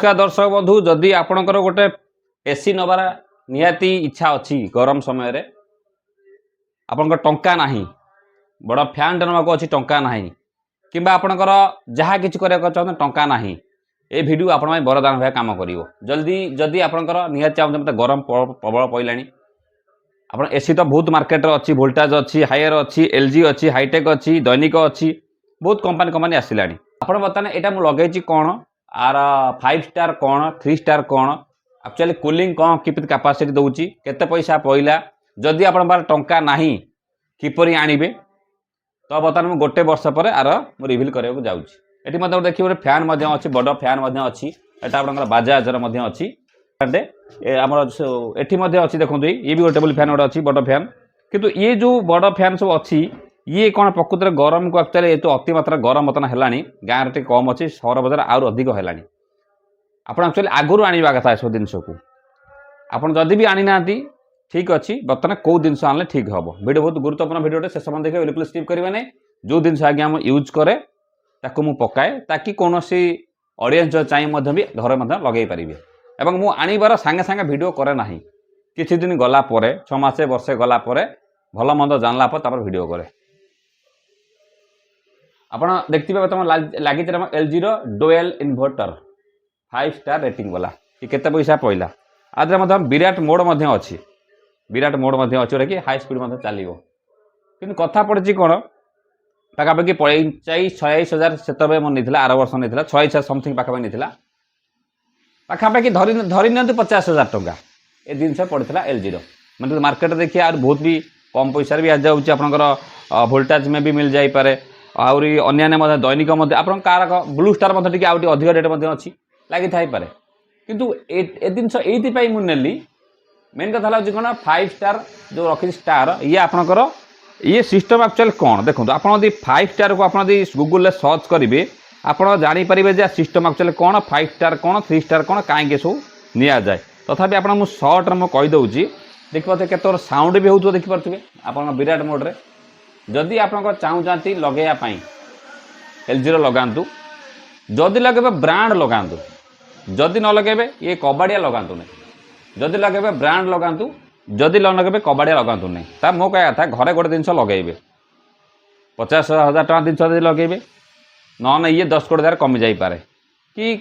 नमस्कार दर्शक बंधु जदि आपणकर गोटे एसी नबार निहाती इच्छा अच्छी गरम समय आपंकर टंका नाही बड़ फैन टे नाक अच्छी टंका नाही कि आपणकर जहाँ कि चाहते टंका नाही ये वीडियो आपण वरदान भाई काम कर जल्दी जदि आपणकर निहाती चाहते मतलब गरम प्रबल पड़ा आप एसी तो बहुत मार्केट अच्छी वोल्टेज अच्छी हायर अच्छी एलजी अच्छी हाईटेक अच्छी दैनिक अच्छी बहुत कंपनी आसला आप बर्तमान यहाँ मुझे लगे कौन आर 5 स्टार कौन 3 स्टार कौन एक्चुअली कूलिंग कौन किपरि कैपेसिटी दूची केते पैसा पइला जदि आपण बार टंका नाही किपरि आनिबे तो बर्तमान मु गोटे वर्ष पर आर मु रिवील करबा जाउची एटी मते देखि गोटे फैन मध्ये अछि बड़ फैन मध्ये अछि एटा आपनकर बाजाजर मध्ये अछि हमर एटी मध्ये अछि देखंतु ये भी टेबल फैन गोटे अछि बड़ फैन किंतु ये जो बड़ फैन सब अछि ये कौन प्रकृत में गरम को एक्चुअली ये तो अति मात्रा गरम बर्तमान है गाँव में कम अच्छी सहर बजार आउर अधिक है आप एक्चुअली आगुरी आने कथा सब जिन को आपड़ जदि भी आनी ना ठीक अच्छी बर्तमान कौ जिन आने ठीक हम वीडियो बहुत गुरुत्वपूर्ण वीडियो से समय देखिए बिल्कुल स्किप करेंगे नहीं जो जिन आगे हम यूज करे ताकू मु पकाए ताकि कौन ऑडियंस जो चाहिए भी घर लगे पारे और मुझे आणवर सांगे सांगे वीडियो करे ना किसी दिन गला 6 मासे वर्षे गला भल मंद जानला वीडियो करे आप देखते बर्तमान लगी LG dual inverter 5 star rating वाला कि केते पैसा पइला आदरे विराट मोड अच्छी विराट मोड अच्छी कि हाई स्पीड चलो कि कथा पड़ी कौन पाखापाखि 45-46 हजार से मोर आर वर्ष नहीं 46 समथिंग पाखापाखि नहीं पाखापाखि धरी नि 50,000 टंका ये जिनस पड़ा एलजी मतलब मार्केट देखिए और बहुत भी कम पैसा भी आ जाऊँगी आपंकर वोल्टेज में भी मिल जापे आहरी अन्य दैनिक आप कार ब्लू स्टार टी अधिक रेट अच्छी लगी थाईपे किंतु ए जिनस ये मुझे मेन कथा हूँ कौन 5 स्टार जो रखी स्टार ये आपंकर ये सिस्टम एक्चुअली कौन देखो आप 5 स्टार को आप गूगल सर्च करेंगे आप जानीपारे जे सिस्टम एक्चुअली कौन 5 स्टार कौन 3 स्टार कौन कहीं सब नि जाए तथापि आप सर्ट में कहीदे देखिए केत साउंड भी हो देखिपे आप विराट मोड्रे जदि आप चाहूँगी लगेवाई एलजी लगातु जदि लगे ब्रांड लगातु जदि न लगे ये कबाड़िया लगातु नहीं जदि लगे ब्रांड लगातु जदि न लगे कबाड़िया लगातु नहीं ता मो कह था घरे गोटे जिन लगे 50,000 टका जिन जब लगे न ये 10 कोटी हजार कमी जापे कि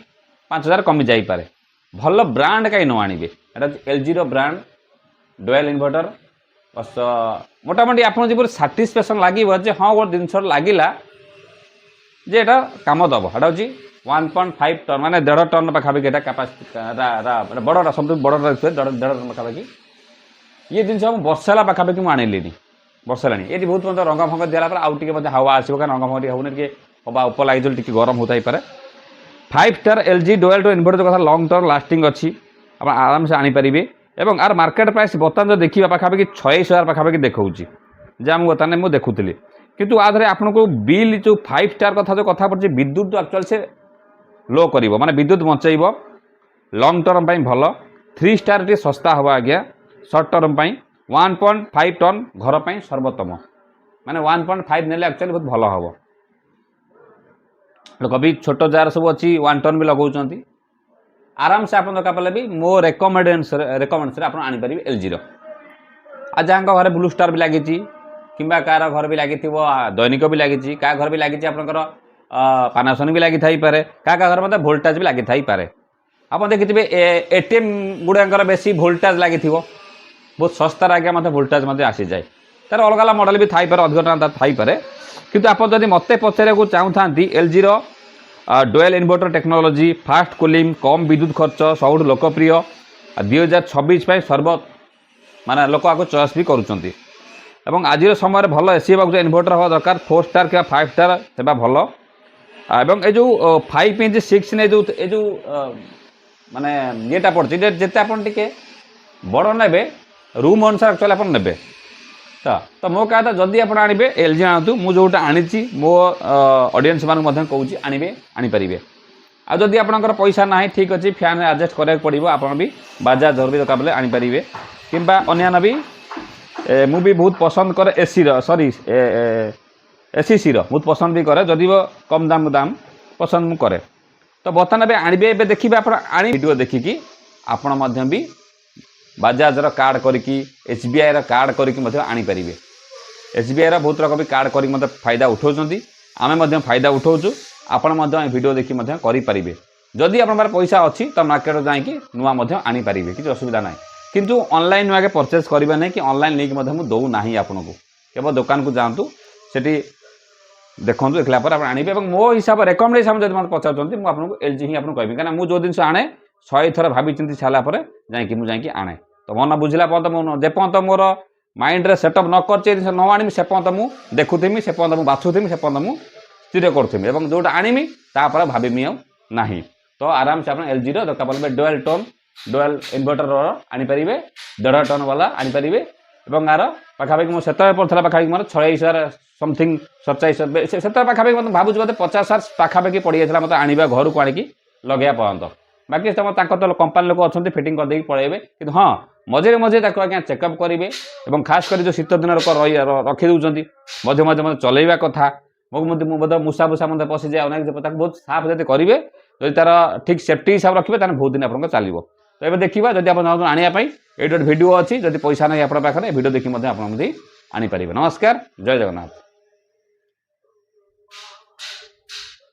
5,000 कमी जापे भल ब्रांड कहीं न आणवे एलजी ब्रांड डुएल इन्वर्टर बस मोटामोटी आप साटिस्फैक्शन लगे हाँ गोटे जिन लगला जे एटा काम दब एटा हूँ 1.5 टन माने 1.5 टन पाखापाखि कैपेसिटी बड़ा सब बड़ा 1.5 टन पाखापाखि ये जिन वर्षेला पाखापाखि मुझे आनिली वर्षेला ये बहुत मतलब रंग फंग दिला आउ टे हवा आसो क्या रंग फंग होने हवा उप लगे टी गरम होता है 5 स्टार एलजी डुएल इन्वर्टर कथा लंग टर्म लास्टिंग अच्छी आप आराम से आनीपारे एवं आर मार्केट प्राइस बर्तमान जो देखा पाखापाखि 26,000 पाखापाखि देखा जहाँ बर्तमान मुझे देखुली किंतु आधे आपन को बिल जो 5 स्टार कथा जो कथा पड़ी विद्युत एक्चुअल से लो कर माने विद्युत बचेब लंग टर्म भल 3 स्टार टी सस्ता हम आज्ञा सर्ट टर्म 1.5 टन घर पर सर्वोत्तम माने 1.5 ने एक्चुअली बहुत भल हम लोक भी छोट जार सब अच्छी 1 टन भी लगाऊँ आराम से आप दरकार पड़े भी मो रेकमेंडेशन आप आनीपारे एलजी आ जहाँ घर ब्लू स्टार भी लगी कि कार घर भी लगी दैनिक भी लगी क्या घर भी लगी आपंकर पानासोनिक भी लगी थाईपे क्या घर मतलब वोल्टेज भी लगी थाईपे आप देखिए एटीएम गुड़ाकर बेसी वोल्टेज लगी बहुत सस्तार आगे मतलब वोल्टेज आसी जाए तार अलग अलग मॉडल भी थाईपे अधिक टका थाईपे किंतु आप जब मत पचारे चाहूँ LG dual inverter technology fast cooling कम विद्युत खर्च सब लोकप्रिय 2026 सर्व माने लोक आपको चॉइस भी करुँच आज समय भल एसी इन्वर्टर हवा दरकार 4 स्टार कि 5 स्टार सेवा भल एवं ये जो 5 इंच 6 ने जो माने येटा पड़े जिते आप बड़ ने रूम अनुसार एक्चुअली आप ने तो मो कहता जदि आप आने एलजी आनतु मुझे जोटा आनी मो ऑडियंस मानक कहूँ आनीपारे आ जदि आपंकर पैसा ना ठीक अच्छे फैन एडजस्ट कराया पड़ो आप भी बाजाज भी दरकार पड़े आनीपारे कि अन्य भी मुझे बहुत पसंद करे एसी सॉरी एसीसी बहुत पसंद भी करे जदि कम दाम पसंद मु करे तो बर्तमान एवं आनबे ए देखिए आप वीडियो देखिकी आपण भी बजाजर कार्ड करके SBI कार्ड करके आनीपारे SBI बहुत रकम कार्ड कर फायदा उठाऊँ आम फायदा उठाऊँ आपण वीडियो देखी करें जदि आप पैसा अच्छी तो मार्केट जाकि नुआ आनीपारे किसी असुविधा ना किंतु ऑनलाइन नुआ के परचेज करेंगे नहीं कि ऑनलाइन लिंक मुझे दौना आपन को केवल दुकान को जातु सेठी देखो देखला पर आप आने मो हिसाब रेकमेंडेशन जब मतलब पचार मुझे LG ही आपको कहबी कहीं जो जिन आने 100 थर भाभी चिंती सारापर जाकि आने तो मन बुझला पर्यंत जेपर्यंत मोर माइंड रे सेटअप न कर न आनी से पर्यंत मुझे देखुमी से पर्यंत मुझे बाछुमी से पर्यंत मुझे स्थिर करूँ जोटा आनमी तापर भावी ना तो आराम से आप LG दरकार पड़े डुअल इन्वर्टर आनीपारे 1.5 टन वाला आनीपारे यार पाखापाखि मुझे पड़ता पाखापाखि मोर 26,000 समथिंग 27 से पाखापाखि मतलब भावुँ बोधे 50,000 पाखापाखि पड़ जाता मतलब आने घर को आनिकी लगे पर्यंत बाकी तो कंपानी लोक अच्छा फिटिंग करदे पड़े कि हाँ मझे मझे आज्ञा चेकअप करेंगे और खास कर जो शीत दिन रखीदे मझे मझे चलैवा कथा बोधे मूसा भूसा मतलब पशि जाए अनेक बहुत साफ जब करेंगे जब तार ठीक सेफ्टी हिसाब रखिए तो बहुत दिन आप चलो तो ये देखा जब आप आने ये वीडियो अच्छी जब पैसा नहीं आप भिडियो देखिए आनीपारे नमस्कार जय जगन्नाथ।